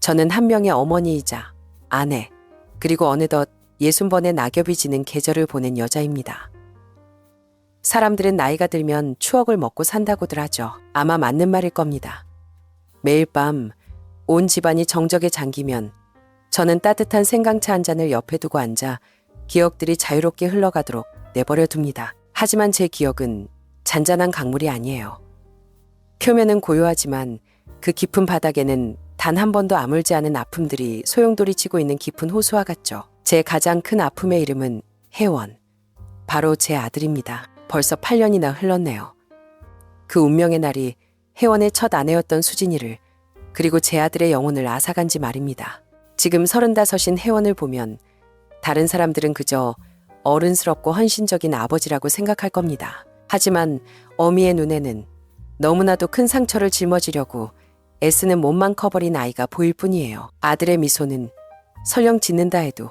저는 한 명의 어머니이자 아내, 그리고 어느덧 60번의 낙엽이 지는 계절을 보낸 여자입니다. 사람들은 나이가 들면 추억을 먹고 산다고들 하죠. 아마 맞는 말일 겁니다. 매일 밤 온 집안이 정적에 잠기면 저는 따뜻한 생강차 한 잔을 옆에 두고 앉아 기억들이 자유롭게 흘러가도록 내버려 둡니다. 하지만 제 기억은 잔잔한 강물이 아니에요. 표면은 고요하지만 그 깊은 바닥에는 단 한 번도 아물지 않은 아픔들이 소용돌이 치고 있는 깊은 호수와 같죠. 제 가장 큰 아픔의 이름은 혜원. 바로 제 아들입니다. 벌써 8년이나 흘렀네요. 그 운명의 날이 혜원의 첫 아내였던 수진이를, 그리고 제 아들의 영혼을 앗아간지 말입니다. 지금 35인 혜원을 보면 다른 사람들은 그저 어른스럽고 헌신적인 아버지라고 생각할 겁니다. 하지만 어미의 눈에는 너무나도 큰 상처를 짊어지려고 애쓰는 몸만 커버린 아이가 보일 뿐이에요. 아들의 미소는 설령 짓는다 해도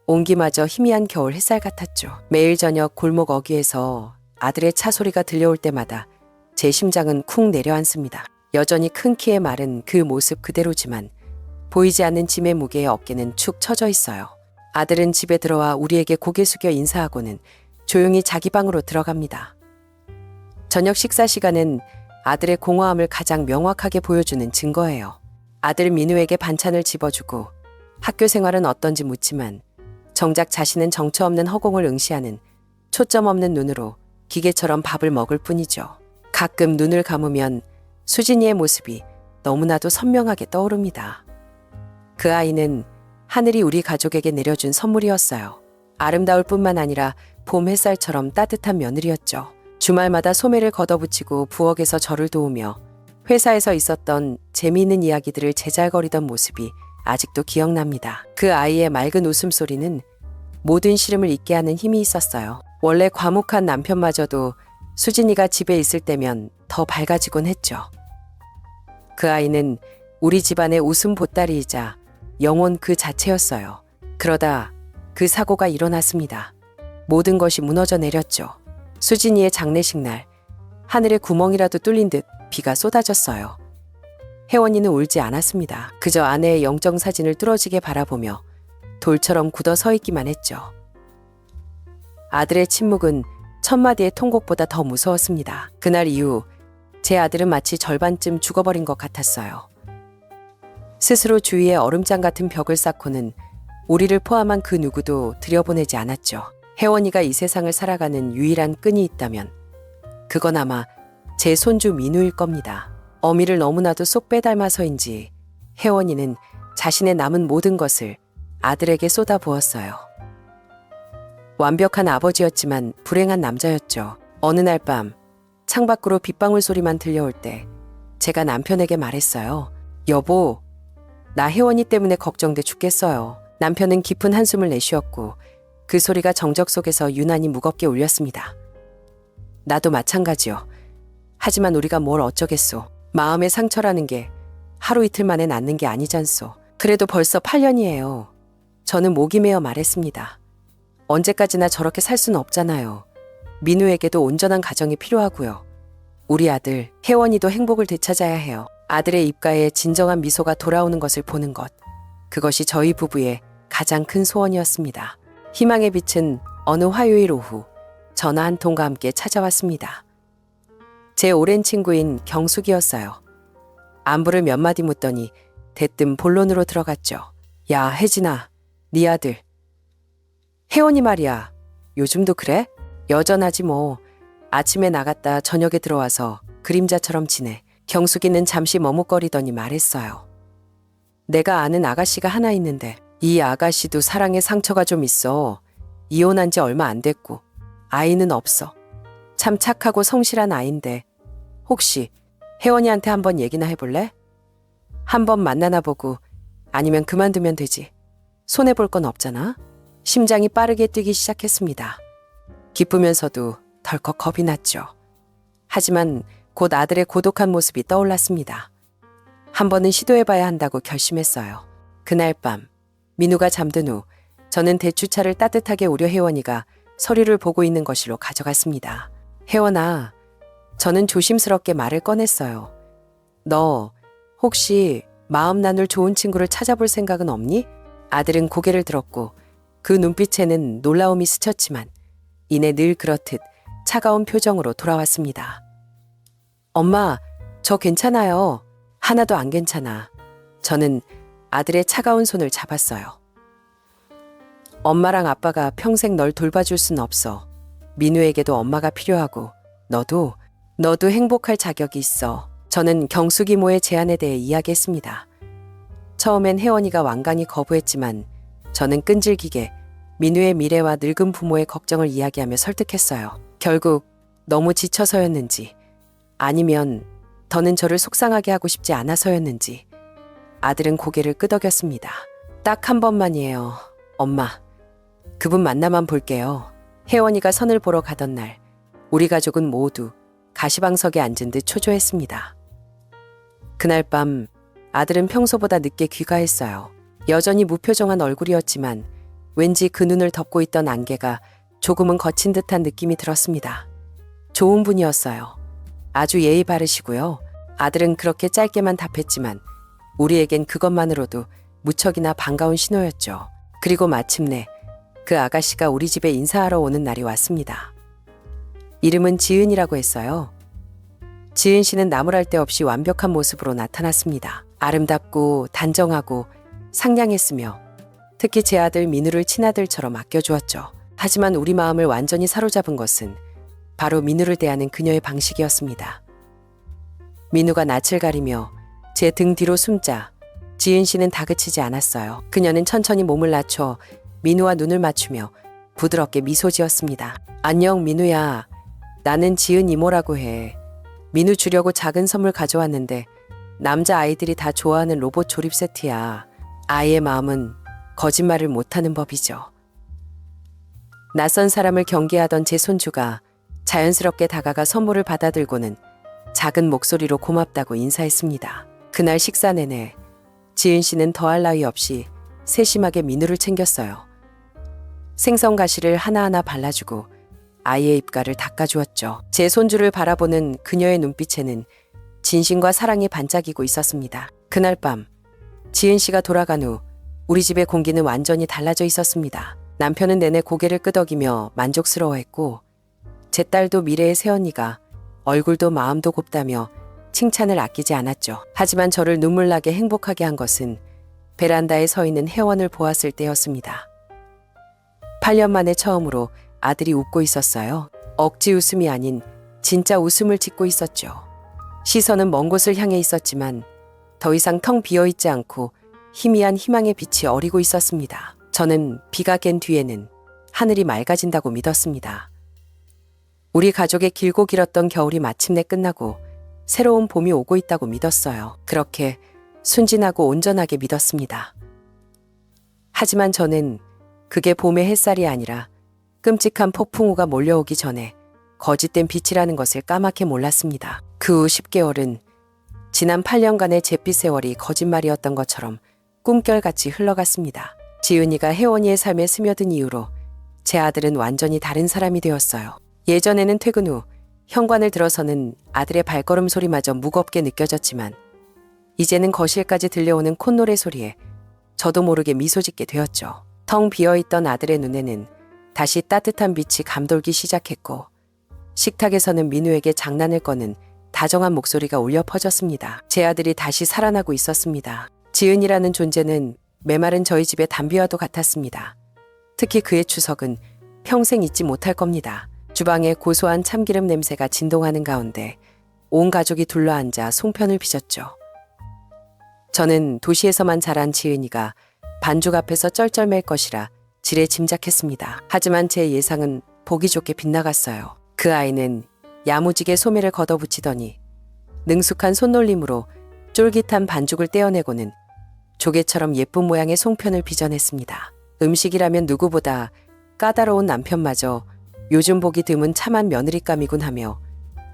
온기마저 희미한 겨울 햇살 같았죠. 매일 저녁 골목 어귀에서 아들의 차 소리가 들려올 때마다 제 심장은 쿵 내려앉습니다. 여전히 큰 키의 마른 그 모습 그대로지만 보이지 않는 짐의 무게에 어깨는 축 처져 있어요. 아들은 집에 들어와 우리에게 고개 숙여 인사하고는 조용히 자기 방으로 들어갑니다. 저녁 식사 시간은 아들의 공허함을 가장 명확하게 보여주는 증거예요. 아들 민우에게 반찬을 집어주고 학교 생활은 어떤지 묻지만 정작 자신은 정처 없는 허공을 응시하는 초점 없는 눈으로 기계처럼 밥을 먹을 뿐이죠. 가끔 눈을 감으면 수진이의 모습이 너무나도 선명하게 떠오릅니다. 그 아이는 하늘이 우리 가족에게 내려준 선물이었어요. 아름다울 뿐만 아니라 봄 햇살처럼 따뜻한 며느리였죠. 주말마다 소매를 걷어붙이고 부엌에서 저를 도우며 회사에서 있었던 재미있는 이야기들을 제잘거리던 모습이 아직도 기억납니다. 그 아이의 맑은 웃음소리는 모든 시름을 잊게 하는 힘이 있었어요. 원래 과묵한 남편마저도 수진이가 집에 있을 때면 더 밝아지곤 했죠. 그 아이는 우리 집안의 웃음 보따리이자 영혼 그 자체였어요. 그러다 그 사고가 일어났습니다. 모든 것이 무너져 내렸죠. 수진이의 장례식 날, 하늘에 구멍이라도 뚫린 듯 비가 쏟아졌어요. 혜원이는 울지 않았습니다. 그저 아내의 영정 사진을 뚫어지게 바라보며 돌처럼 굳어 서 있기만 했죠. 아들의 침묵은 천마디의 통곡보다 더 무서웠습니다. 그날 이후 제 아들은 마치 절반쯤 죽어버린 것 같았어요. 스스로 주위에 얼음장 같은 벽을 쌓고는 우리를 포함한 그 누구도 들여보내지 않았죠. 혜원이가 이 세상을 살아가는 유일한 끈이 있다면 그건 아마 제 손주 민우일 겁니다. 어미를 너무나도 쏙 빼닮아서인지 혜원이는 자신의 남은 모든 것을 아들에게 쏟아부었어요. 완벽한 아버지였지만 불행한 남자였죠. 어느 날 밤 창밖으로 빗방울 소리만 들려올 때 제가 남편에게 말했어요. 여보, 나 혜원이 때문에 걱정돼 죽겠어요. 남편은 깊은 한숨을 내쉬었고 그 소리가 정적 속에서 유난히 무겁게 울렸습니다. 나도 마찬가지요. 하지만 우리가 뭘 어쩌겠소. 마음의 상처라는 게 하루 이틀 만에 낫는 게 아니잖소. 그래도 벌써 8년이에요. 저는 목이 메어 말했습니다. 언제까지나 저렇게 살 수는 없잖아요. 민우에게도 온전한 가정이 필요하고요. 우리 아들 혜원이도 행복을 되찾아야 해요. 아들의 입가에 진정한 미소가 돌아오는 것을 보는 것. 그것이 저희 부부의 가장 큰 소원이었습니다. 희망의 빛은 어느 화요일 오후 전화 한 통과 함께 찾아왔습니다. 제 오랜 친구인 경숙이었어요. 안부를 몇 마디 묻더니 대뜸 본론으로 들어갔죠. 야, 혜진아, 네 아들. 혜원이 말이야. 요즘도 그래? 여전하지 뭐. 아침에 나갔다 저녁에 들어와서 그림자처럼 지내. 경숙이는 잠시 머뭇거리더니 말했어요. 내가 아는 아가씨가 하나 있는데 이 아가씨도 사랑에 상처가 좀 있어. 이혼한 지 얼마 안 됐고 아이는 없어. 참 착하고 성실한 아인데 혹시 혜원이한테 한번 얘기나 해볼래? 한번 만나나 보고 아니면 그만두면 되지. 손해볼 건 없잖아. 심장이 빠르게 뛰기 시작했습니다. 기쁘면서도 덜컥 겁이 났죠. 하지만 곧 아들의 고독한 모습이 떠올랐습니다. 한 번은 시도해봐야 한다고 결심했어요. 그날 밤 민우가 잠든 후 저는 대추차를 따뜻하게 우려 혜원이가 서류를 보고 있는 것으로 가져갔습니다. 혜원아, 저는 조심스럽게 말을 꺼냈어요. 너 혹시 마음 나눌 좋은 친구를 찾아볼 생각은 없니? 아들은 고개를 들었고 그 눈빛에는 놀라움이 스쳤지만 이내 늘 그렇듯 차가운 표정으로 돌아왔습니다. 엄마, 저 괜찮아요. 하나도 안 괜찮아. 저는 아들의 차가운 손을 잡았어요. 엄마랑 아빠가 평생 널 돌봐줄 순 없어. 민우에게도 엄마가 필요하고 너도 행복할 자격이 있어. 저는 경숙 이모의 제안에 대해 이야기했습니다. 처음엔 혜원이가 완강히 거부했지만 저는 끈질기게 민우의 미래와 늙은 부모의 걱정을 이야기하며 설득했어요. 결국 너무 지쳐서였는지 아니면 더는 저를 속상하게 하고 싶지 않아서였는지 아들은 고개를 끄덕였습니다. 딱 한 번만이에요. 엄마, 그분 만나만 볼게요. 혜원이가 선을 보러 가던 날 우리 가족은 모두 가시방석에 앉은 듯 초조했습니다. 그날 밤 아들은 평소보다 늦게 귀가했어요. 여전히 무표정한 얼굴이었지만 왠지 그 눈을 덮고 있던 안개가 조금은 거친 듯한 느낌이 들었습니다. 좋은 분이었어요. 아주 예의 바르시고요. 아들은 그렇게 짧게만 답했지만 우리에겐 그것만으로도 무척이나 반가운 신호였죠. 그리고 마침내 그 아가씨가 우리 집에 인사하러 오는 날이 왔습니다. 이름은 지은이라고 했어요. 지은 씨는 나무랄 데 없이 완벽한 모습으로 나타났습니다. 아름답고 단정하고 상냥했으며 특히 제 아들 민우를 친아들처럼 아껴주었죠. 하지만 우리 마음을 완전히 사로잡은 것은 바로 민우를 대하는 그녀의 방식이었습니다. 민우가 낯을 가리며 제 등 뒤로 숨자 지은 씨는 다그치지 않았어요. 그녀는 천천히 몸을 낮춰 민우와 눈을 맞추며 부드럽게 미소 지었습니다. 안녕 민우야. 나는 지은 이모라고 해. 민우 주려고 작은 선물 가져왔는데 남자 아이들이 다 좋아하는 로봇 조립 세트야. 아이의 마음은 거짓말을 못하는 법이죠. 낯선 사람을 경계하던 제 손주가 자연스럽게 다가가 선물을 받아들고는 작은 목소리로 고맙다고 인사했습니다. 그날 식사 내내 지은 씨는 더할 나위 없이 세심하게 민우를 챙겼어요. 생선 가시를 하나하나 발라주고 아이의 입가를 닦아주었죠. 제 손주를 바라보는 그녀의 눈빛에는 진심과 사랑이 반짝이고 있었습니다. 그날 밤 지은 씨가 돌아간 후 우리 집의 공기는 완전히 달라져 있었습니다. 남편은 내내 고개를 끄덕이며 만족스러워했고 제 딸도 미래의 새언니가 얼굴도 마음도 곱다며 칭찬을 아끼지 않았죠. 하지만 저를 눈물나게 행복하게 한 것은 베란다에 서 있는 혜원을 보았을 때였습니다. 8년 만에 처음으로 아들이 웃고 있었어요. 억지 웃음이 아닌 진짜 웃음을 짓고 있었죠. 시선은 먼 곳을 향해 있었지만 더 이상 텅 비어있지 않고 희미한 희망의 빛이 어리고 있었습니다. 저는 비가 갠 뒤에는 하늘이 맑아진다고 믿었습니다. 우리 가족의 길고 길었던 겨울이 마침내 끝나고 새로운 봄이 오고 있다고 믿었어요. 그렇게 순진하고 온전하게 믿었습니다. 하지만 저는 그게 봄의 햇살이 아니라 끔찍한 폭풍우가 몰려오기 전에 거짓된 빛이라는 것을 까맣게 몰랐습니다. 그 후 10개월은 지난 8년간의 잿빛 세월이 거짓말이었던 것처럼 꿈결같이 흘러갔습니다. 지은이가 혜원이의 삶에 스며든 이후로 제 아들은 완전히 다른 사람이 되었어요. 예전에는 퇴근 후 현관을 들어서는 아들의 발걸음 소리마저 무겁게 느껴졌지만 이제는 거실까지 들려오는 콧노래 소리에 저도 모르게 미소 짓게 되었죠. 텅 비어있던 아들의 눈에는 다시 따뜻한 빛이 감돌기 시작했고 식탁에서는 민우에게 장난을 거는 다정한 목소리가 울려 퍼졌습니다. 제 아들이 다시 살아나고 있었습니다. 지은이라는 존재는 메마른 저희 집의 담비와도 같았습니다. 특히 그의 추석은 평생 잊지 못할 겁니다. 주방에 고소한 참기름 냄새가 진동하는 가운데 온 가족이 둘러앉아 송편을 빚었죠. 저는 도시에서만 자란 지은이가 반죽 앞에서 쩔쩔맬 것이라 지레 짐작했습니다. 하지만 제 예상은 보기 좋게 빗나갔어요. 그 아이는 야무지게 소매를 걷어붙이더니 능숙한 손놀림으로 쫄깃한 반죽을 떼어내고는 조개처럼 예쁜 모양의 송편을 빚어냈습니다. 음식이라면 누구보다 까다로운 남편마저 요즘 보기 드문 참한 며느리감이군 하며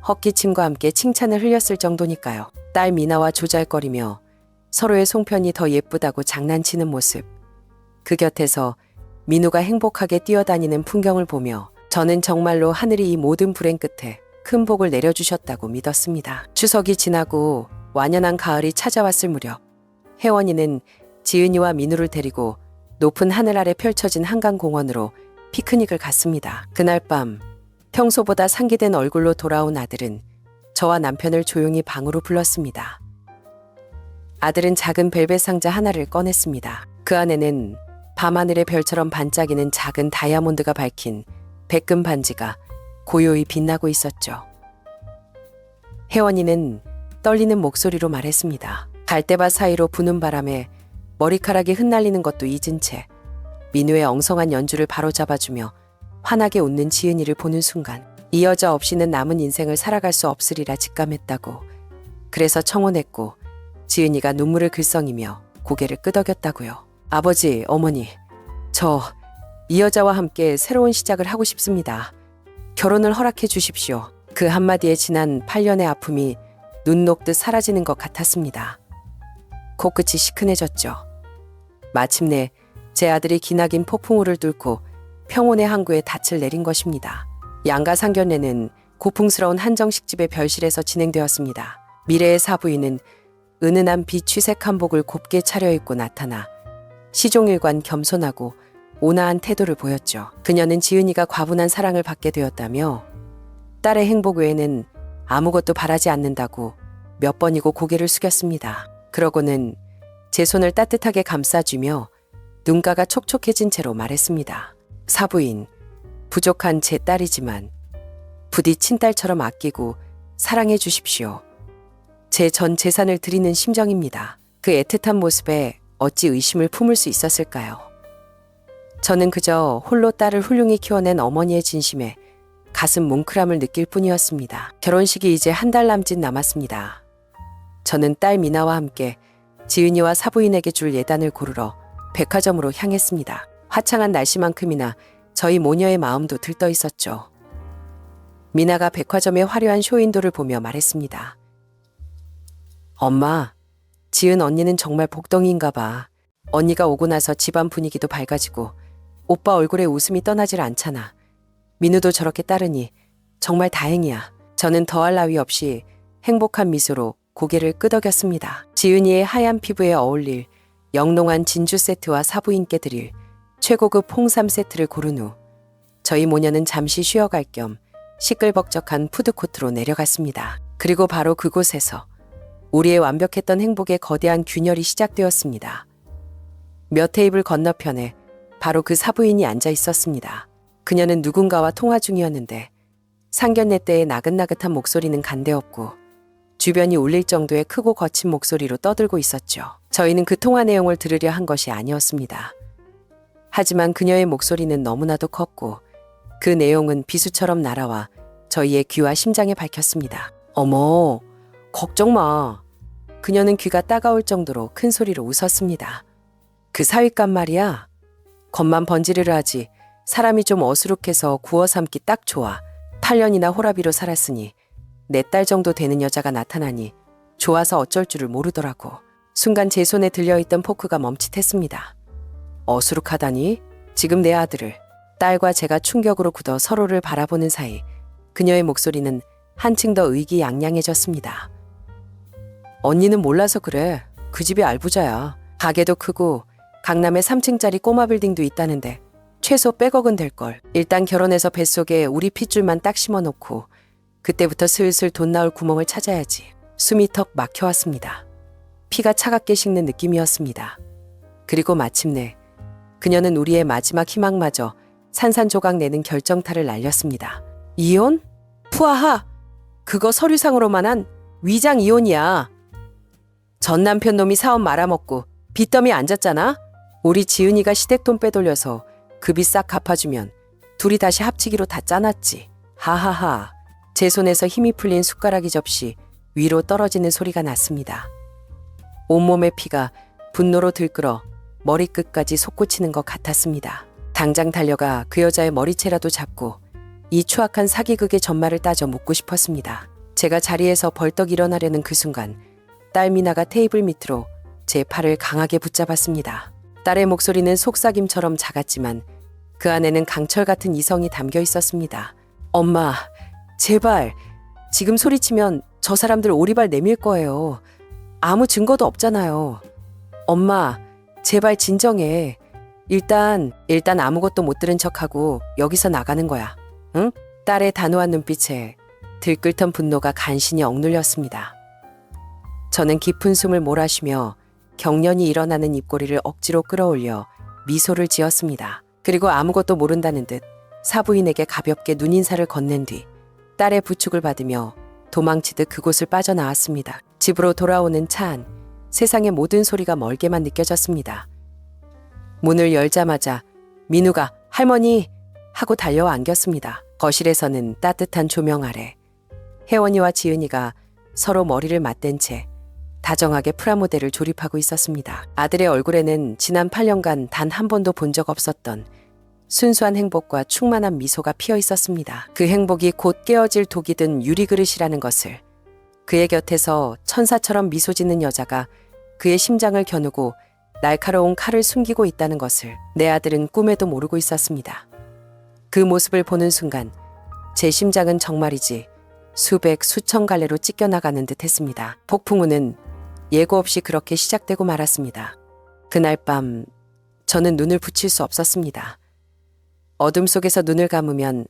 헛기침과 함께 칭찬을 흘렸을 정도니까요. 딸 미나와 조잘거리며 서로의 송편이 더 예쁘다고 장난치는 모습. 그 곁에서 민우가 행복하게 뛰어다니는 풍경을 보며 저는 정말로 하늘이 이 모든 불행 끝에 큰 복을 내려주셨다고 믿었습니다. 추석이 지나고 완연한 가을이 찾아왔을 무렵 혜원이는 지은이와 민우를 데리고 높은 하늘 아래 펼쳐진 한강공원으로 피크닉을 갔습니다. 그날 밤 평소보다 상기된 얼굴로 돌아온 아들은 저와 남편을 조용히 방으로 불렀습니다. 아들은 작은 벨벳 상자 하나를 꺼냈습니다. 그 안에는 밤하늘의 별처럼 반짝이는 작은 다이아몬드가 밝힌 백금 반지가 고요히 빛나고 있었죠. 혜원이는 떨리는 목소리로 말했습니다. 갈대밭 사이로 부는 바람에 머리카락이 흩날리는 것도 잊은 채 민우의 엉성한 연주를 바로잡아주며 환하게 웃는 지은이를 보는 순간 이 여자 없이는 남은 인생을 살아갈 수 없으리라 직감했다고. 그래서 청혼했고 지은이가 눈물을 글썽이며 고개를 끄덕였다고요. 아버지, 어머니, 저 이 여자와 함께 새로운 시작을 하고 싶습니다. 결혼을 허락해 주십시오. 그 한마디에 지난 8년의 아픔이 눈 녹듯 사라지는 것 같았습니다. 코끝이 시큰해졌죠. 마침내 제 아들이 기나긴 폭풍우를 뚫고 평온의 항구에 닻을 내린 것입니다. 양가 상견례는 고풍스러운 한정식집의 별실에서 진행되었습니다. 미래의 사부인은 은은한 빛 취색 한복을 곱게 차려입고 나타나 시종일관 겸손하고 온화한 태도를 보였죠. 그녀는 지은이가 과분한 사랑을 받게 되었다며 딸의 행복 외에는 아무것도 바라지 않는다고 몇 번이고 고개를 숙였습니다. 그러고는 제 손을 따뜻하게 감싸주며 눈가가 촉촉해진 채로 말했습니다. 사부인, 부족한 제 딸이지만 부디 친딸처럼 아끼고 사랑해 주십시오. 제 전 재산을 드리는 심정입니다. 그 애틋한 모습에 어찌 의심을 품을 수 있었을까요? 저는 그저 홀로 딸을 훌륭히 키워낸 어머니의 진심에 가슴 뭉클함을 느낄 뿐이었습니다. 결혼식이 이제 한 달 남짓 남았습니다. 저는 딸 미나와 함께 지은이와 사부인에게 줄 예단을 고르러 백화점으로 향했습니다. 화창한 날씨만큼이나 저희 모녀의 마음도 들떠 있었죠. 미나가 백화점의 화려한 쇼윈도를 보며 말했습니다. 엄마, 지은 언니는 정말 복덩이인가 봐. 언니가 오고 나서 집안 분위기도 밝아지고 오빠 얼굴에 웃음이 떠나질 않잖아. 민우도 저렇게 따르니 정말 다행이야. 저는 더할 나위 없이 행복한 미소로 고개를 끄덕였습니다. 지은이의 하얀 피부에 어울릴 영롱한 진주 세트와 사부인께 드릴 최고급 홍삼 세트를 고른 후 저희 모녀는 잠시 쉬어갈 겸 시끌벅적한 푸드코트로 내려갔습니다. 그리고 바로 그곳에서 우리의 완벽했던 행복의 거대한 균열이 시작되었습니다. 몇 테이블 건너편에 바로 그 사부인이 앉아 있었습니다. 그녀는 누군가와 통화 중이었는데 상견례 때의 나긋나긋한 목소리는 간데없고 주변이 울릴 정도의 크고 거친 목소리로 떠들고 있었죠. 저희는 그 통화 내용을 들으려 한 것이 아니었습니다. 하지만 그녀의 목소리는 너무나도 컸고 그 내용은 비수처럼 날아와 저희의 귀와 심장에 밝혔습니다. 어머, 걱정 마. 그녀는 귀가 따가울 정도로 큰 소리로 웃었습니다. 그 사윗감 말이야. 겉만 번지르르 하지 사람이 좀 어수룩해서 구워 삶기 딱 좋아. 8년이나 호라비로 살았으니 내 딸 정도 되는 여자가 나타나니 좋아서 어쩔 줄을 모르더라고. 순간 제 손에 들려있던 포크가 멈칫했습니다. 어수룩하다니? 지금 내 아들을. 딸과 제가 충격으로 굳어 서로를 바라보는 사이 그녀의 목소리는 한층 더 의기양양해졌습니다. 언니는 몰라서 그래. 그 집이 알부자야. 가게도 크고 강남에 3층짜리 꼬마 빌딩도 있다는데 최소 100억은 될걸. 일단 결혼해서 뱃속에 우리 핏줄만 딱 심어놓고 그때부터 슬슬 돈 나올 구멍을 찾아야지. 숨이 턱 막혀왔습니다. 피가 차갑게 식는 느낌이었습니다. 그리고 마침내 그녀는 우리의 마지막 희망마저 산산조각 내는 결정타를 날렸습니다. 이혼? 푸아하! 그거 서류상으로만 한 위장 이혼이야. 전 남편 놈이 사업 말아먹고 빚더미 앉았잖아? 우리 지은이가 시댁돈 빼돌려서 그 빚 싹 갚아주면 둘이 다시 합치기로 다 짜놨지. 하하하. 제 손에서 힘이 풀린 숟가락이 접시 위로 떨어지는 소리가 났습니다. 온몸의 피가 분노로 들끓어 머리끝까지 솟구치는 것 같았습니다. 당장 달려가 그 여자의 머리채라도 잡고 이 추악한 사기극의 전말을 따져 묻고 싶었습니다. 제가 자리에서 벌떡 일어나려는 그 순간 딸 미나가 테이블 밑으로 제 팔을 강하게 붙잡았습니다. 딸의 목소리는 속삭임처럼 작았지만 그 안에는 강철 같은 이성이 담겨 있었습니다. 엄마, 제발 지금 소리치면 저 사람들 오리발 내밀 거예요. 아무 증거도 없잖아요. 엄마, 제발 진정해. 일단 아무것도 못 들은 척하고 여기서 나가는 거야. 응? 딸의 단호한 눈빛에 들끓던 분노가 간신히 억눌렸습니다. 저는 깊은 숨을 몰아쉬며 경련이 일어나는 입꼬리를 억지로 끌어올려 미소를 지었습니다. 그리고 아무것도 모른다는 듯 사부인에게 가볍게 눈인사를 건넨 뒤 딸의 부축을 받으며 도망치듯 그곳을 빠져나왔습니다. 집으로 돌아오는 차 안, 세상의 모든 소리가 멀게만 느껴졌습니다. 문을 열자마자 민우가 할머니 하고 달려와 안겼습니다. 거실에서는 따뜻한 조명 아래 혜원이와 지은이가 서로 머리를 맞댄 채 다정하게 프라모델을 조립하고 있었습니다. 아들의 얼굴에는 지난 8년간 단 한 번도 본 적 없었던 순수한 행복과 충만한 미소가 피어 있었습니다. 그 행복이 곧 깨어질 독이 든 유리그릇이라는 것을, 그의 곁에서 천사처럼 미소 짓는 여자가 그의 심장을 겨누고 날카로운 칼을 숨기고 있다는 것을 내 아들은 꿈에도 모르고 있었습니다. 그 모습을 보는 순간 제 심장은 정말이지 수백 수천 갈래로 찢겨나가는 듯 했습니다. 폭풍우는 예고 없이 그렇게 시작되고 말았습니다. 그날 밤 저는 눈을 붙일 수 없었습니다. 어둠 속에서 눈을 감으면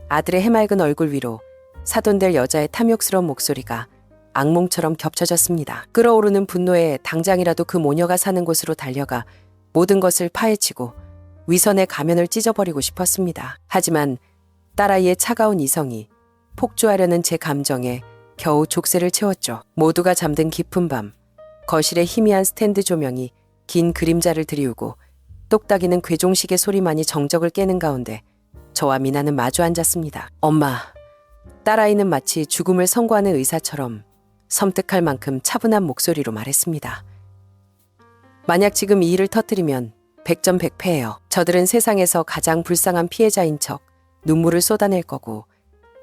아들의 해맑은 얼굴 위로 사돈될 여자의 탐욕스러운 목소리가 악몽처럼 겹쳐졌습니다. 끓어오르는 분노에 당장이라도 그 모녀가 사는 곳으로 달려가 모든 것을 파헤치고 위선의 가면을 찢어버리고 싶었습니다. 하지만 딸아이의 차가운 이성이 폭주하려는 제 감정에 겨우 족쇄를 채웠죠. 모두가 잠든 깊은 밤, 거실의 희미한 스탠드 조명이 긴 그림자를 드리우고 똑딱이는 괴종식의 소리만이 정적을 깨는 가운데 저와 미나는 마주 앉았습니다. 엄마, 딸아이는 마치 죽음을 선고하는 의사처럼 섬뜩할 만큼 차분한 목소리로 말했습니다. 만약 지금 이 일을 터뜨리면 백전백패예요. 저들은 세상에서 가장 불쌍한 피해자인 척 눈물을 쏟아낼 거고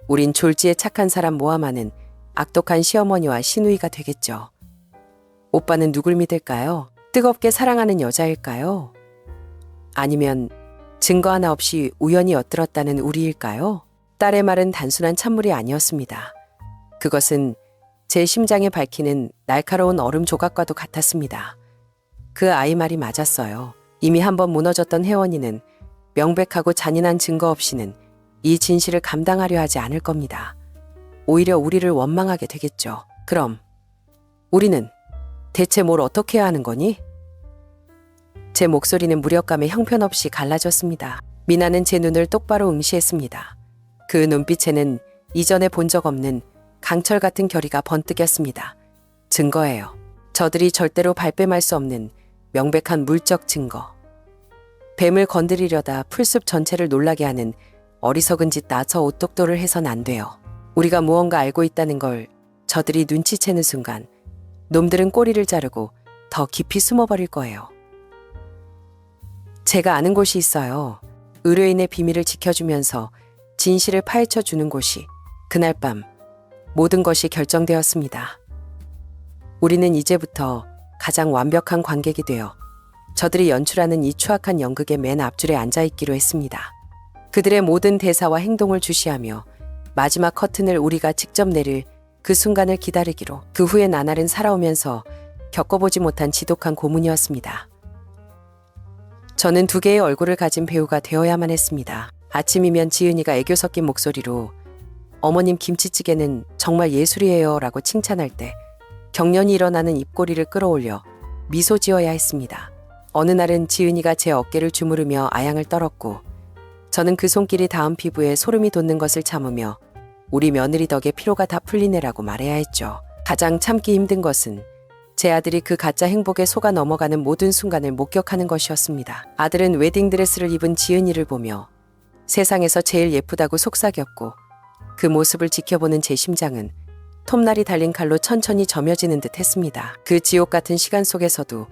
우린 졸지에 착한 사람 모함하는 악독한 시어머니와 시누이가 되겠죠. 오빠는 누굴 믿을까요? 뜨겁게 사랑하는 여자일까요? 아니면 증거 하나 없이 우연히 엿들었다는 우리일까요? 딸의 말은 단순한 찬물이 아니었습니다. 그것은 제 심장에 밝히는 날카로운 얼음 조각과도 같았습니다. 그 아이 말이 맞았어요. 이미 한번 무너졌던 혜원이는 명백하고 잔인한 증거 없이는 이 진실을 감당하려 하지 않을 겁니다. 오히려 우리를 원망하게 되겠죠. 그럼 우리는 대체 뭘 어떻게 해야 하는 거니? 제 목소리는 무력감에 형편없이 갈라졌습니다. 미나는 제 눈을 똑바로 응시했습니다. 그 눈빛에는 이전에 본 적 없는 강철 같은 결의가 번뜩였습니다. 증거예요. 저들이 절대로 발뺌할 수 없는 명백한 물적 증거. 뱀을 건드리려다 풀숲 전체를 놀라게 하는 어리석은 짓 나서 오똑도를 해선 안 돼요. 우리가 무언가 알고 있다는 걸 저들이 눈치채는 순간 놈들은 꼬리를 자르고 더 깊이 숨어버릴 거예요. 제가 아는 곳이 있어요. 의뢰인의 비밀을 지켜주면서 진실을 파헤쳐 주는 곳이. 그날 밤 모든 것이 결정되었습니다. 우리는 이제부터 가장 완벽한 관객이 되어 저들이 연출하는 이 추악한 연극의 맨 앞줄에 앉아있기로 했습니다. 그들의 모든 대사와 행동을 주시하며 마지막 커튼을 우리가 직접 내릴 그 순간을 기다리기로. 그 후에 나날은 살아오면서 겪어보지 못한 지독한 고문이었습니다. 저는 두 개의 얼굴을 가진 배우가 되어야만 했습니다. 아침이면 지은이가 애교 섞인 목소리로 어머님 김치찌개는 정말 예술이에요 라고 칭찬할 때 경련이 일어나는 입꼬리를 끌어올려 미소 지어야 했습니다. 어느 날은 지은이가 제 어깨를 주무르며 아양을 떨었고 저는 그 손길이 닿은 피부에 소름이 돋는 것을 참으며 우리 며느리 덕에 피로가 다 풀리네라고 말해야 했죠. 가장 참기 힘든 것은 제 아들이 그 가짜 행복에 속아 넘어가는 모든 순간을 목격하는 것이었습니다. 아들은 웨딩드레스를 입은 지은이를 보며 세상에서 제일 예쁘다고 속삭였고 그 모습을 지켜보는 제 심장은 톱날이 달린 칼로 천천히 저며지는 듯 했습니다. 그 지옥 같은 시간 속에서도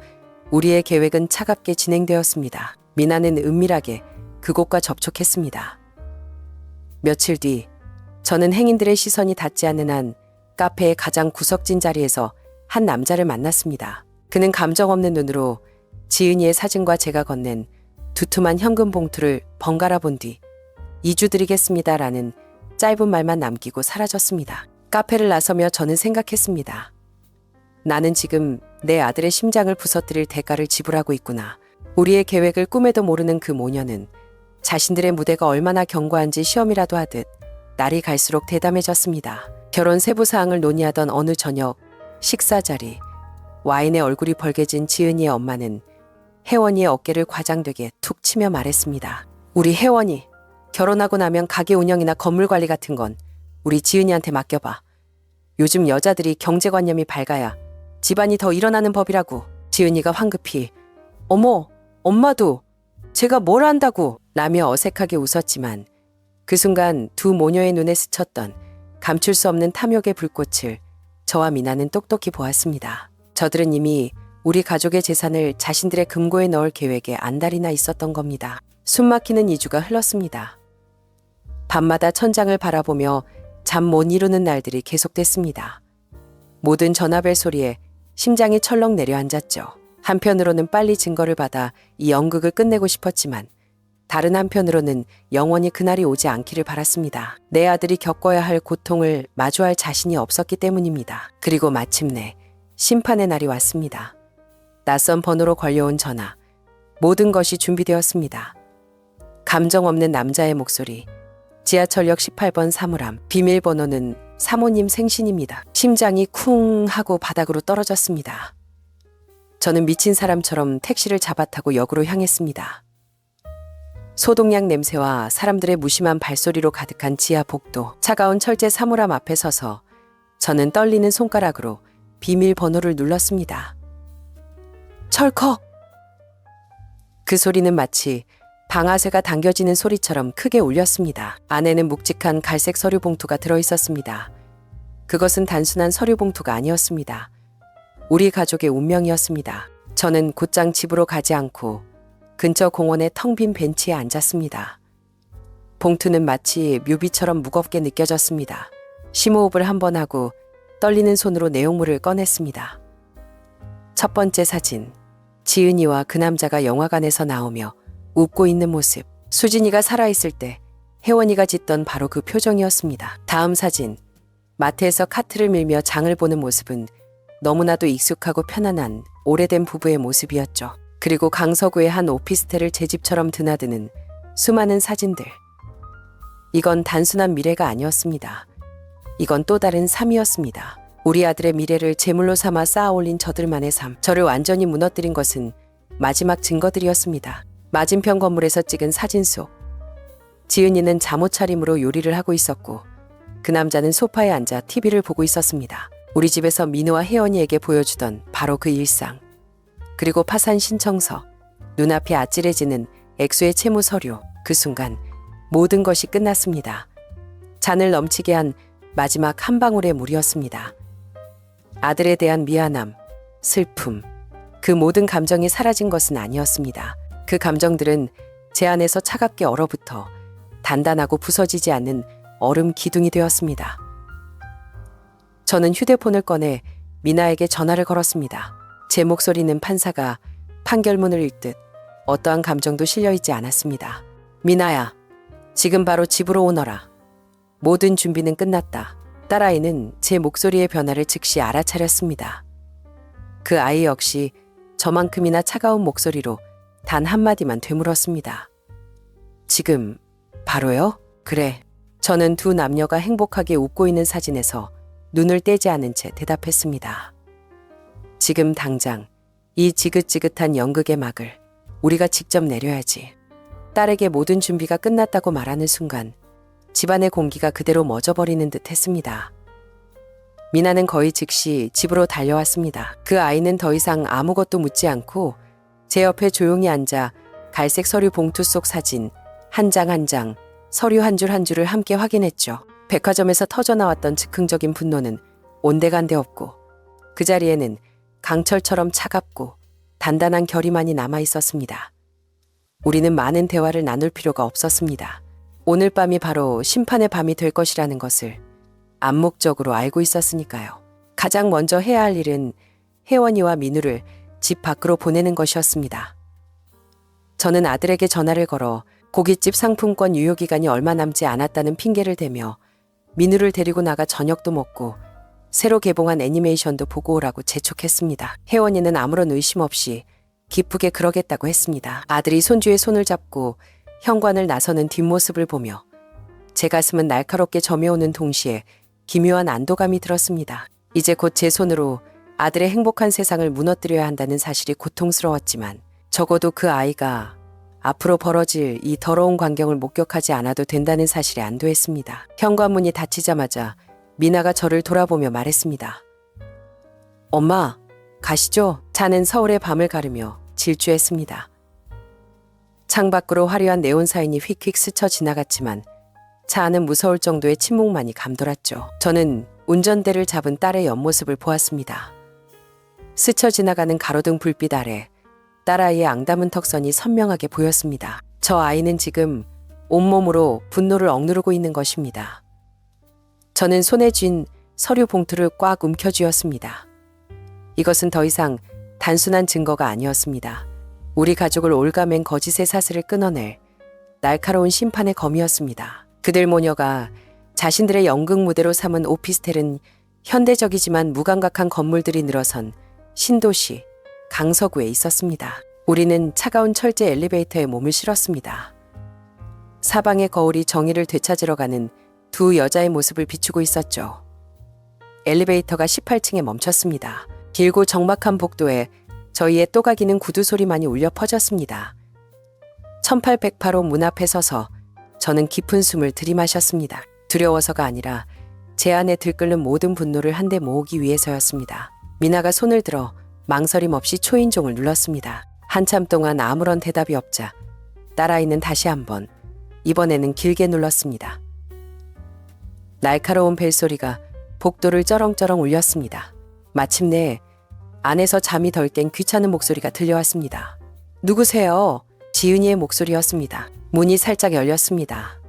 우리의 계획은 차갑게 진행되었습니다. 미나는 은밀하게 그곳과 접촉했습니다. 며칠 뒤 저는 행인들의 시선이 닿지 않는 한 카페의 가장 구석진 자리에서 한 남자를 만났습니다. 그는 감정 없는 눈으로 지은이의 사진과 제가 건넨 두툼한 현금 봉투를 번갈아 본 뒤 2주 드리겠습니다라는 짧은 말만 남기고 사라졌습니다. 카페를 나서며 저는 생각했습니다. 나는 지금 내 아들의 심장을 부서뜨릴 대가를 지불하고 있구나. 우리의 계획을 꿈에도 모르는 그 모녀는 자신들의 무대가 얼마나 견고한지 시험이라도 하듯 날이 갈수록 대담해졌습니다. 결혼 세부 사항을 논의하던 어느 저녁 식사 자리, 와인에 얼굴이 벌개진 지은이의 엄마는 혜원이의 어깨를 과장되게 툭 치며 말했습니다. 우리 혜원이 결혼하고 나면 가게 운영이나 건물 관리 같은 건 우리 지은이한테 맡겨봐. 요즘 여자들이 경제관념이 밝아야 집안이 더 일어나는 법이라고. 지은이가 황급히 어머, 엄마도 제가 뭘 안다고 라며 어색하게 웃었지만 그 순간 두 모녀의 눈에 스쳤던 감출 수 없는 탐욕의 불꽃을 저와 미나는 똑똑히 보았습니다. 저들은 이미 우리 가족의 재산을 자신들의 금고에 넣을 계획에 안달이나 있었던 겁니다. 숨막히는 2주가 흘렀습니다. 밤마다 천장을 바라보며 잠 못 이루는 날들이 계속됐습니다. 모든 전화벨 소리에 심장이 철렁 내려앉았죠. 한편으로는 빨리 증거를 받아 이 연극을 끝내고 싶었지만 다른 한편으로는 영원히 그날이 오지 않기를 바랐습니다. 내 아들이 겪어야 할 고통을 마주할 자신이 없었기 때문입니다. 그리고 마침내 심판의 날이 왔습니다. 낯선 번호로 걸려온 전화. 모든 것이 준비되었습니다. 감정 없는 남자의 목소리. 지하철역 18번 사물함. 비밀번호는 사모님 생신입니다. 심장이 쿵 하고 바닥으로 떨어졌습니다. 저는 미친 사람처럼 택시를 잡아타고 역으로 향했습니다. 소독약 냄새와 사람들의 무심한 발소리로 가득한 지하 복도. 차가운 철제 사물함 앞에 서서 저는 떨리는 손가락으로 비밀번호를 눌렀습니다. 철컥! 그 소리는 마치 방아쇠가 당겨지는 소리처럼 크게 울렸습니다. 안에는 묵직한 갈색 서류 봉투가 들어있었습니다. 그것은 단순한 서류 봉투가 아니었습니다. 우리 가족의 운명이었습니다. 저는 곧장 집으로 가지 않고 근처 공원의 텅 빈 벤치에 앉았습니다. 봉투는 마치 묘비처럼 무겁게 느껴졌습니다. 심호흡을 한 번 하고 떨리는 손으로 내용물을 꺼냈습니다. 첫 번째 사진. 지은이와 그 남자가 영화관에서 나오며 웃고 있는 모습. 수진이가 살아있을 때 혜원이가 짓던 바로 그 표정이었습니다. 다음 사진. 마트에서 카트를 밀며 장을 보는 모습은 너무나도 익숙하고 편안한 오래된 부부의 모습이었죠. 그리고 강서구의 한 오피스텔을 제 집처럼 드나드는 수많은 사진들. 이건 단순한 미래가 아니었습니다. 이건 또 다른 삶이었습니다. 우리 아들의 미래를 제물로 삼아 쌓아올린 저들만의 삶. 저를 완전히 무너뜨린 것은 마지막 증거들이었습니다. 맞은편 건물에서 찍은 사진 속. 지은이는 잠옷 차림으로 요리를 하고 있었고 그 남자는 소파에 앉아 TV를 보고 있었습니다. 우리 집에서 민우와 혜원이에게 보여주던 바로 그 일상. 그리고 파산 신청서. 눈앞이 아찔해지는 액수의 채무 서류. 그 순간 모든 것이 끝났습니다. 잔을 넘치게 한 마지막 한 방울의 물이었습니다. 아들에 대한 미안함, 슬픔, 그 모든 감정이 사라진 것은 아니었습니다. 그 감정들은 제 안에서 차갑게 얼어붙어 단단하고 부서지지 않는 얼음 기둥이 되었습니다. 저는 휴대폰을 꺼내 미나에게 전화를 걸었습니다. 제 목소리는 판사가 판결문을 읽듯 어떠한 감정도 실려있지 않았습니다. 미나야, 지금 바로 집으로 오너라. 모든 준비는 끝났다. 딸아이는 제 목소리의 변화를 즉시 알아차렸습니다. 그 아이 역시 저만큼이나 차가운 목소리로 단 한마디만 되물었습니다. 지금 바로요? 그래. 저는 두 남녀가 행복하게 웃고 있는 사진에서 눈을 떼지 않은 채 대답했습니다. 지금 당장 이 지긋지긋한 연극의 막을 우리가 직접 내려야지. 딸에게 모든 준비가 끝났다고 말하는 순간 집안의 공기가 그대로 멎어버리는 듯 했습니다. 미나는 거의 즉시 집으로 달려왔습니다. 그 아이는 더 이상 아무것도 묻지 않고 제 옆에 조용히 앉아 갈색 서류 봉투 속 사진 한 장 한 장, 서류 한 줄 한 줄을 함께 확인했죠. 백화점에서 터져나왔던 즉흥적인 분노는 온데간데 없고 그 자리에는 강철처럼 차갑고 단단한 결의만이 남아 있었습니다. 우리는 많은 대화를 나눌 필요가 없었습니다. 오늘 밤이 바로 심판의 밤이 될 것이라는 것을 암묵적으로 알고 있었으니까요. 가장 먼저 해야 할 일은 혜원이와 민우를 집 밖으로 보내는 것이었습니다. 저는 아들에게 전화를 걸어 고깃집 상품권 유효기간이 얼마 남지 않았다는 핑계를 대며 민우를 데리고 나가 저녁도 먹고 새로 개봉한 애니메이션도 보고 오라고 재촉했습니다. 혜원이는 아무런 의심 없이 기쁘게 그러겠다고 했습니다. 아들이 손주의 손을 잡고 현관을 나서는 뒷모습을 보며 제 가슴은 날카롭게 점여오는 동시에 기묘한 안도감이 들었습니다. 이제 곧 제 손으로 아들의 행복한 세상을 무너뜨려야 한다는 사실이 고통스러웠지만 적어도 그 아이가 앞으로 벌어질 이 더러운 광경을 목격하지 않아도 된다는 사실에 안도했습니다. 현관문이 닫히자마자 미나가 저를 돌아보며 말했습니다. 엄마, 가시죠. 차는 서울의 밤을 가르며 질주했습니다. 창밖으로 화려한 네온사인이 휙휙 스쳐 지나갔지만 차 안은 무서울 정도의 침묵만이 감돌았죠. 저는 운전대를 잡은 딸의 옆모습을 보았습니다. 스쳐 지나가는 가로등 불빛 아래 딸아이의 앙담은 턱선이 선명하게 보였습니다. 저 아이는 지금 온몸으로 분노를 억누르고 있는 것입니다. 저는 손에 쥔 서류 봉투를 꽉 움켜쥐었습니다. 이것은 더 이상 단순한 증거가 아니었습니다. 우리 가족을 올가맨 거짓의 사슬을 끊어낼 날카로운 심판의 검이었습니다. 그들 모녀가 자신들의 연극 무대로 삼은 오피스텔은 현대적이지만 무감각한 건물들이 늘어선 신도시 강서구에 있었습니다. 우리는 차가운 철제 엘리베이터에 몸을 실었습니다. 사방의 거울이 정의를 되찾으러 가는 두 여자의 모습을 비추고 있었죠. 엘리베이터가 18층에 멈췄습니다. 길고 적막한 복도에 저희의 또각이는 구두 소리만이 울려 퍼졌습니다. 1808호 문 앞에 서서 저는 깊은 숨을 들이마셨습니다. 두려워서가 아니라 제 안에 들끓는 모든 분노를 한데 모으기 위해서였습니다. 미나가 손을 들어 망설임 없이 초인종을 눌렀습니다. 한참 동안 아무런 대답이 없자 딸아이는 다시 한번, 이번에는 길게 눌렀습니다. 날카로운 벨소리가 복도를 쩌렁쩌렁 울렸습니다. 마침내 안에서 잠이 덜 깬 귀찮은 목소리가 들려왔습니다. 누구세요? 지은이의 목소리였습니다. 문이 살짝 열렸습니다.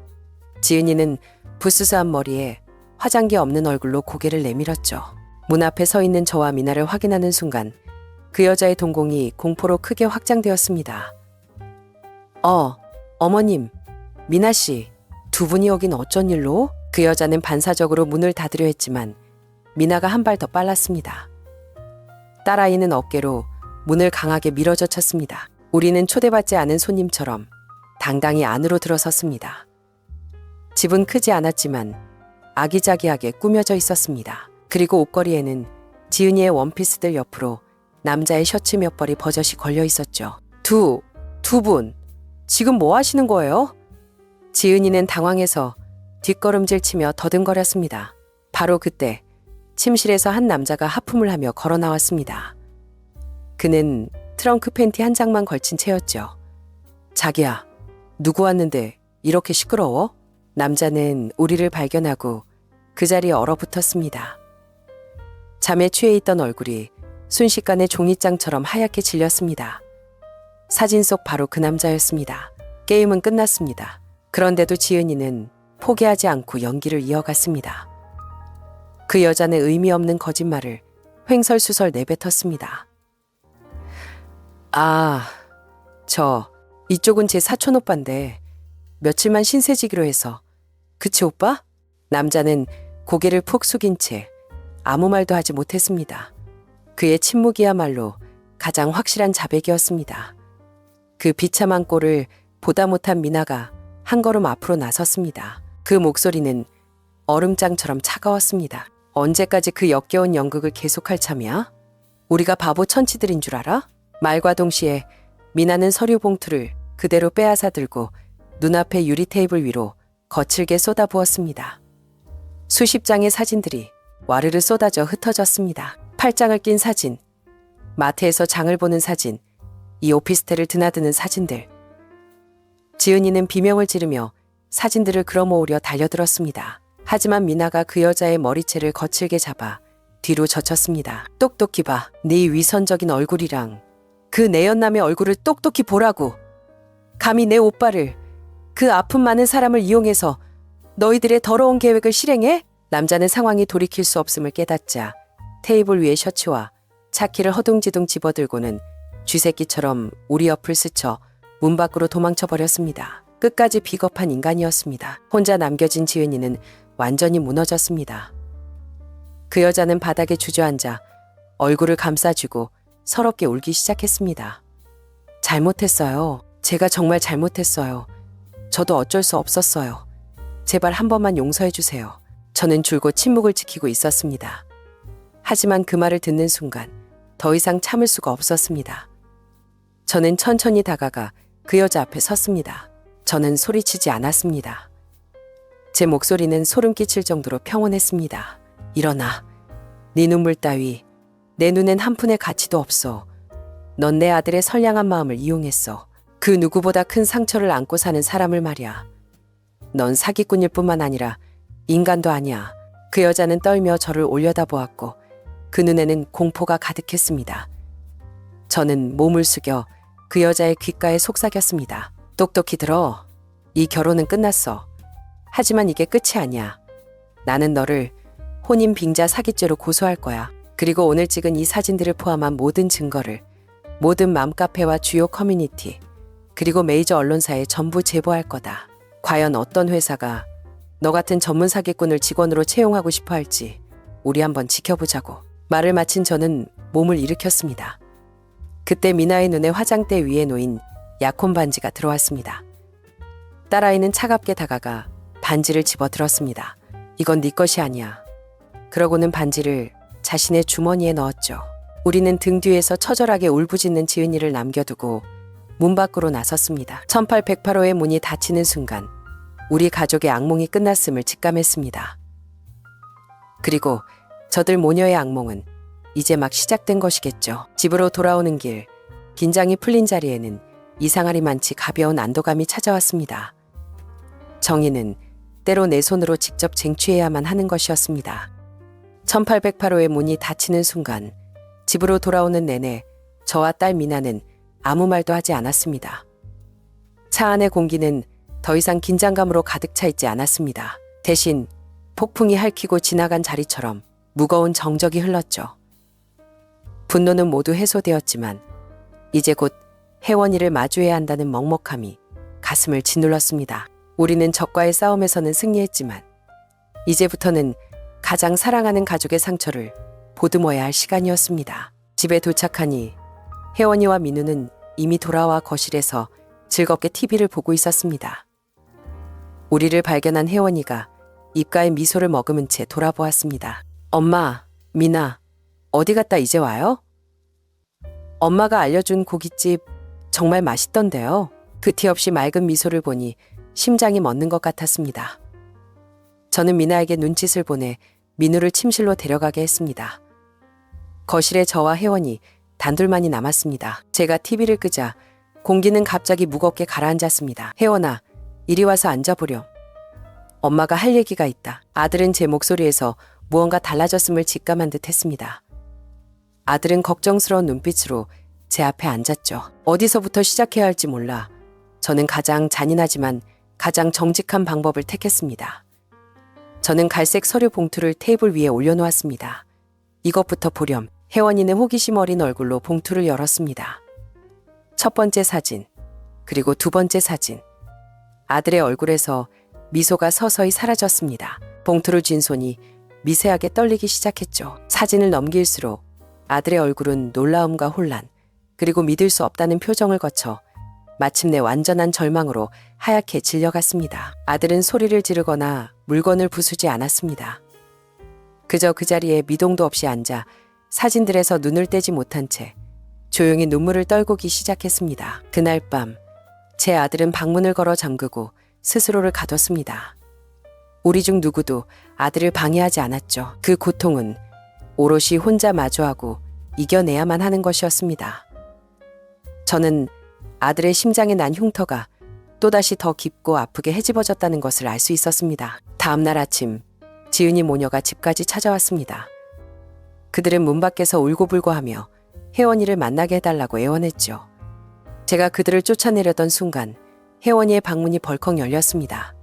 지은이는 부스스한 머리에 화장기 없는 얼굴로 고개를 내밀었죠. 문 앞에 서 있는 저와 미나를 확인하는 순간 그 여자의 동공이 공포로 크게 확장되었습니다. 어머님, 미나씨, 두 분이 여긴 어쩐 일로? 그 여자는 반사적으로 문을 닫으려 했지만 미나가 한 발 더 빨랐습니다. 딸아이는 어깨로 문을 강하게 밀어젖혔습니다. 우리는 초대받지 않은 손님처럼 당당히 안으로 들어섰습니다. 집은 크지 않았지만 아기자기하게 꾸며져 있었습니다. 그리고 옷걸이에는 지은이의 원피스들 옆으로 남자의 셔츠 몇 벌이 버젓이 걸려 있었죠. 두 분, 지금 뭐 하시는 거예요? 지은이는 당황해서 뒷걸음질 치며 더듬거렸습니다. 바로 그때 침실에서 한 남자가 하품을 하며 걸어 나왔습니다. 그는 트렁크 팬티 한 장만 걸친 채였죠. 자기야, 누구 왔는데 이렇게 시끄러워? 남자는 우리를 발견하고 그 자리에 얼어붙었습니다. 잠에 취해 있던 얼굴이 순식간에 종이장처럼 하얗게 질렸습니다. 사진 속 바로 그 남자였습니다. 게임은 끝났습니다. 그런데도 지은이는 포기하지 않고 연기를 이어갔습니다. 그 여자는 의미 없는 거짓말을 횡설수설 내뱉었습니다. 이쪽은 제 사촌 오빠인데 며칠만 신세지기로 해서. 그치 오빠? 남자는 고개를 푹 숙인 채 아무 말도 하지 못했습니다. 그의 침묵이야말로 가장 확실한 자백이었습니다. 그 비참한 꼴을 보다 못한 미나가 한 걸음 앞으로 나섰습니다. 그 목소리는 얼음장처럼 차가웠습니다. 언제까지 그 역겨운 연극을 계속할 참이야? 우리가 바보 천치들인 줄 알아? 말과 동시에 미나는 서류 봉투를 그대로 빼앗아 들고 눈앞의 유리 테이블 위로 거칠게 쏟아부었습니다. 수십 장의 사진들이 와르르 쏟아져 흩어졌습니다. 팔짱을 낀 사진, 마트에서 장을 보는 사진, 이 오피스텔을 드나드는 사진들. 지은이는 비명을 지르며 사진들을 끌어모으려 달려들었습니다. 하지만 미나가 그 여자의 머리채를 거칠게 잡아 뒤로 젖혔습니다. 똑똑히 봐. 네 위선적인 얼굴이랑 그 내연남의 얼굴을 똑똑히 보라고. 감히 내 오빠를, 그 아픔 많은 사람을 이용해서 너희들의 더러운 계획을 실행해? 남자는 상황이 돌이킬 수 없음을 깨닫자 테이블 위의 셔츠와 차키를 허둥지둥 집어들고는 쥐새끼처럼 우리 옆을 스쳐 문 밖으로 도망쳐 버렸습니다. 끝까지 비겁한 인간이었습니다. 혼자 남겨진 지은이는 완전히 무너졌습니다. 그 여자는 바닥에 주저앉아 얼굴을 감싸쥐고 서럽게 울기 시작했습니다. 잘못했어요. 제가 정말 잘못했어요. 저도 어쩔 수 없었어요. 제발 한 번만 용서해 주세요. 저는 줄곧 침묵을 지키고 있었습니다. 하지만 그 말을 듣는 순간 더 이상 참을 수가 없었습니다. 저는 천천히 다가가 그 여자 앞에 섰습니다. 저는 소리치지 않았습니다. 제 목소리는 소름 끼칠 정도로 평온했습니다. 일어나. 네 눈물 따위 내 눈엔 한 푼의 가치도 없어. 넌 내 아들의 선량한 마음을 이용했어. 그 누구보다 큰 상처를 안고 사는 사람을 말이야. 넌 사기꾼일 뿐만 아니라 인간도 아니야. 그 여자는 떨며 저를 올려다보았고 그 눈에는 공포가 가득했습니다. 저는 몸을 숙여 그 여자의 귓가에 속삭였습니다. 똑똑히 들어. 이 결혼은 끝났어. 하지만 이게 끝이 아니야. 나는 너를 혼인 빙자 사기죄로 고소할 거야. 그리고 오늘 찍은 이 사진들을 포함한 모든 증거를 모든 맘카페와 주요 커뮤니티 그리고 메이저 언론사에 전부 제보할 거다. 과연 어떤 회사가 너 같은 전문 사기꾼을 직원으로 채용하고 싶어 할지 우리 한번 지켜보자고. 말을 마친 저는 몸을 일으켰습니다. 그때 미나의 눈에 화장대 위에 놓인 약혼 반지가 들어왔습니다. 딸아이는 차갑게 다가가 반지를 집어들었습니다. 이건 네 것이 아니야. 그러고는 반지를 자신의 주머니에 넣었죠. 우리는 등 뒤에서 처절하게 울부짖는 지은이를 남겨두고 문 밖으로 나섰습니다. 18108호의 문이 닫히는 순간 우리 가족의 악몽이 끝났음을 직감했습니다. 그리고 저들 모녀의 악몽은 이제 막 시작된 것이겠죠. 집으로 돌아오는 길, 긴장이 풀린 자리에는 이상하리만치 가벼운 안도감이 찾아왔습니다. 정의는 때로 내 손으로 직접 쟁취해야만 하는 것이었습니다. 18108호의 문이 닫히는 순간 집으로 돌아오는 내내 저와 딸 미나는 아무 말도 하지 않았습니다. 차 안의 공기는 더 이상 긴장감으로 가득 차 있지 않았습니다. 대신 폭풍이 핥히고 지나간 자리처럼 무거운 정적이 흘렀죠. 분노는 모두 해소되었지만 이제 곧 혜원이를 마주해야 한다는 먹먹함이 가슴을 짓눌렀습니다. 우리는 적과의 싸움에서는 승리했지만 이제부터는 가장 사랑하는 가족의 상처를 보듬어야 할 시간이었습니다. 집에 도착하니 혜원이와 민우는 이미 돌아와 거실에서 즐겁게 TV를 보고 있었습니다. 우리를 발견한 혜원이가 입가에 미소를 머금은 채 돌아보았습니다. 엄마, 미나, 어디 갔다 이제 와요? 엄마가 알려준 고깃집 정말 맛있던데요. 그 티 없이 맑은 미소를 보니 심장이 멎는 것 같았습니다. 저는 미나에게 눈짓을 보내 민우를 침실로 데려가게 했습니다. 거실에 저와 혜원이 단둘만이 남았습니다. 제가 TV를 끄자 공기는 갑자기 무겁게 가라앉았습니다. 혜원아, 이리 와서 앉아보렴. 엄마가 할 얘기가 있다. 아들은 제 목소리에서 무언가 달라졌음을 직감한 듯 했습니다. 아들은 걱정스러운 눈빛으로 제 앞에 앉았죠. 어디서부터 시작해야 할지 몰라 저는 가장 잔인하지만 가장 정직한 방법을 택했습니다. 저는 갈색 서류 봉투를 테이블 위에 올려놓았습니다. 이것부터 보렴. 혜원이는 호기심 어린 얼굴로 봉투를 열었습니다. 첫 번째 사진, 그리고 두 번째 사진. 아들의 얼굴에서 미소가 서서히 사라졌습니다. 봉투를 쥔 손이 미세하게 떨리기 시작했죠. 사진을 넘길수록 아들의 얼굴은 놀라움과 혼란, 그리고 믿을 수 없다는 표정을 거쳐 마침내 완전한 절망으로 하얗게 질려갔습니다. 아들은 소리를 지르거나 물건을 부수지 않았습니다. 그저 그 자리에 미동도 없이 앉아 사진들에서 눈을 떼지 못한 채 조용히 눈물을 떨구기 시작했습니다. 그날 밤 제 아들은 방문을 걸어 잠그고 스스로를 가뒀습니다. 우리 중 누구도 아들을 방해하지 않았죠. 그 고통은 오롯이 혼자 마주하고 이겨내야만 하는 것이었습니다. 저는 아들의 심장에 난 흉터가 또다시 더 깊고 아프게 헤집어졌다는 것을 알 수 있었습니다. 다음 날 아침 지은이 모녀가 집까지 찾아왔습니다. 그들은 문 밖에서 울고불고하며 혜원이를 만나게 해달라고 애원했죠. 제가 그들을 쫓아내려던 순간 혜원이의 방문이 벌컥 열렸습니다.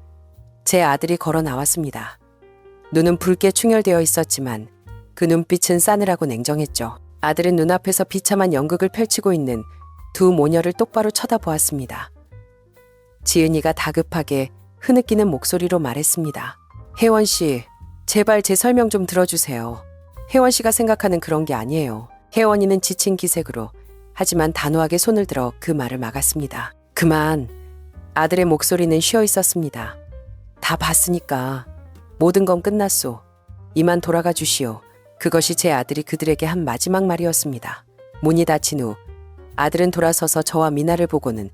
제 아들이 걸어 나왔습니다. 눈은 붉게 충혈되어 있었지만 그 눈빛은 싸늘하고 냉정했죠. 아들은 눈앞에서 비참한 연극을 펼치고 있는 두 모녀를 똑바로 쳐다보았습니다. 지은이가 다급하게 흐느끼는 목소리로 말했습니다. 혜원 씨, 제발 제 설명 좀 들어주세요. 혜원 씨가 생각하는 그런 게 아니에요. 혜원이는 지친 기색으로 하지만 단호하게 손을 들어 그 말을 막았습니다. 그만. 아들의 목소리는 쉬어 있었습니다. 다 봤으니까 모든 건 끝났소. 이만 돌아가 주시오. 그것이 제 아들이 그들에게 한 마지막 말이었습니다. 문이 닫힌 후 아들은 돌아서서 저와 미나를 보고는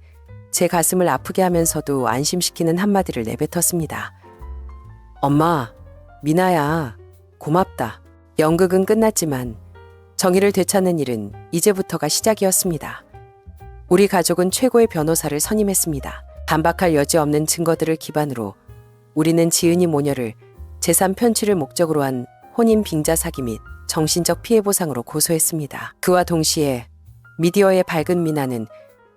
제 가슴을 아프게 하면서도 안심시키는 한마디를 내뱉었습니다. 엄마, 미나야, 고맙다. 연극은 끝났지만 정의를 되찾는 일은 이제부터가 시작이었습니다. 우리 가족은 최고의 변호사를 선임했습니다. 반박할 여지 없는 증거들을 기반으로 우리는 지은이 모녀를 재산 편취를 목적으로 한 혼인 빙자 사기 및 정신적 피해 보상으로 고소했습니다. 그와 동시에 미디어의 밝은 미나는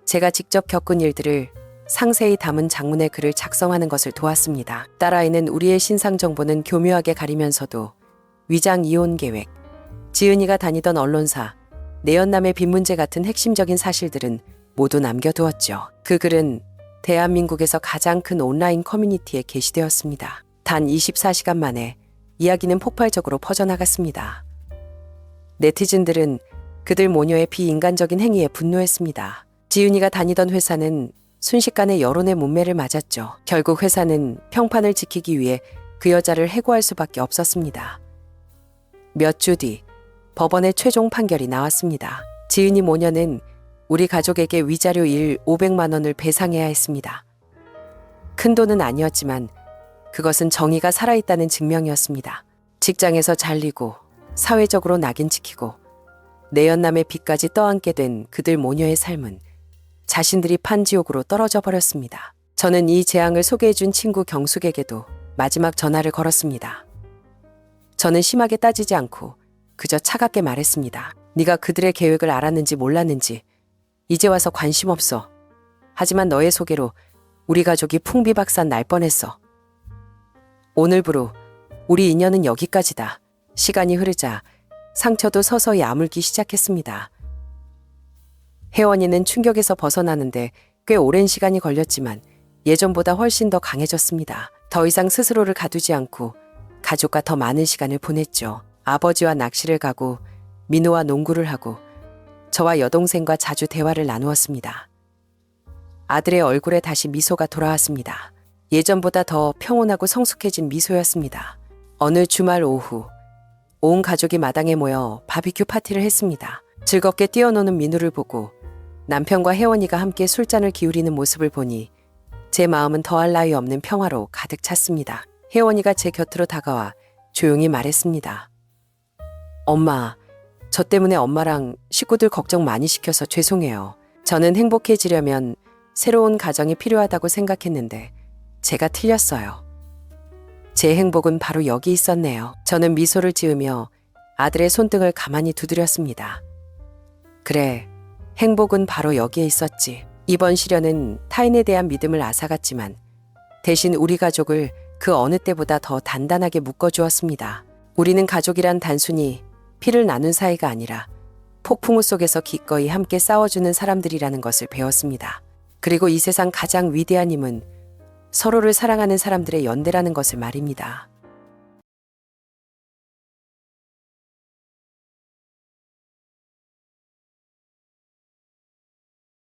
제가 직접 겪은 일들을 상세히 담은 장문의 글을 작성하는 것을 도왔습니다. 딸아이는 우리의 신상 정보는 교묘하게 가리면서도 위장 이혼 계획, 지은이가 다니던 언론사, 내연남의 빚 문제 같은 핵심적인 사실들은 모두 남겨두었죠. 그 글은 대한민국에서 가장 큰 온라인 커뮤니티에 게시되었습니다. 단 24시간 만에 이야기는 폭발적으로 퍼져나갔습니다. 네티즌들은 그들 모녀의 비인간적인 행위에 분노했습니다. 지은이가 다니던 회사는 순식간에 여론의 문매를 맞았죠. 결국 회사는 평판을 지키기 위해 그 여자를 해고할 수밖에 없었습니다. 몇 주 뒤 법원의 최종 판결이 나왔습니다. 지은이 모녀는 우리 가족에게 위자료 500만 원을 배상해야 했습니다. 큰 돈은 아니었지만 그것은 정의가 살아있다는 증명이었습니다. 직장에서 잘리고 사회적으로 낙인 찍히고 내연남의 빚까지 떠안게 된 그들 모녀의 삶은 자신들이 판 지옥으로 떨어져 버렸습니다. 저는 이 재앙을 소개해준 친구 경숙에게도 마지막 전화를 걸었습니다. 저는 심하게 따지지 않고 그저 차갑게 말했습니다. 네가 그들의 계획을 알았는지 몰랐는지 이제 와서 관심 없어. 하지만 너의 소개로 우리 가족이 풍비박산 날 뻔했어. 오늘부로 우리 인연은 여기까지다. 시간이 흐르자 상처도 서서히 아물기 시작했습니다. 혜원이는 충격에서 벗어나는데 꽤 오랜 시간이 걸렸지만 예전보다 훨씬 더 강해졌습니다. 더 이상 스스로를 가두지 않고 가족과 더 많은 시간을 보냈죠. 아버지와 낚시를 가고 민호와 농구를 하고 저와 여동생과 자주 대화를 나누었습니다. 아들의 얼굴에 다시 미소가 돌아왔습니다. 예전보다 더 평온하고 성숙해진 미소였습니다. 어느 주말 오후 온 가족이 마당에 모여 바비큐 파티를 했습니다. 즐겁게 뛰어노는 민우를 보고 남편과 혜원이가 함께 술잔을 기울이는 모습을 보니 제 마음은 더할 나위 없는 평화로 가득 찼습니다. 혜원이가 제 곁으로 다가와 조용히 말했습니다. 엄마, 저 때문에 엄마랑 식구들 걱정 많이 시켜서 죄송해요. 저는 행복해지려면 새로운 가정이 필요하다고 생각했는데 제가 틀렸어요. 제 행복은 바로 여기 있었네요. 저는 미소를 지으며 아들의 손등을 가만히 두드렸습니다. 그래, 행복은 바로 여기에 있었지. 이번 시련은 타인에 대한 믿음을 앗아갔지만 대신 우리 가족을 그 어느 때보다 더 단단하게 묶어주었습니다. 우리는 가족이란 단순히 피를 나눈 사이가 아니라 폭풍우 속에서 기꺼이 함께 싸워주는 사람들이라는 것을 배웠습니다. 그리고 이 세상 가장 위대한 힘은 서로를 사랑하는 사람들의 연대라는 것을 말입니다.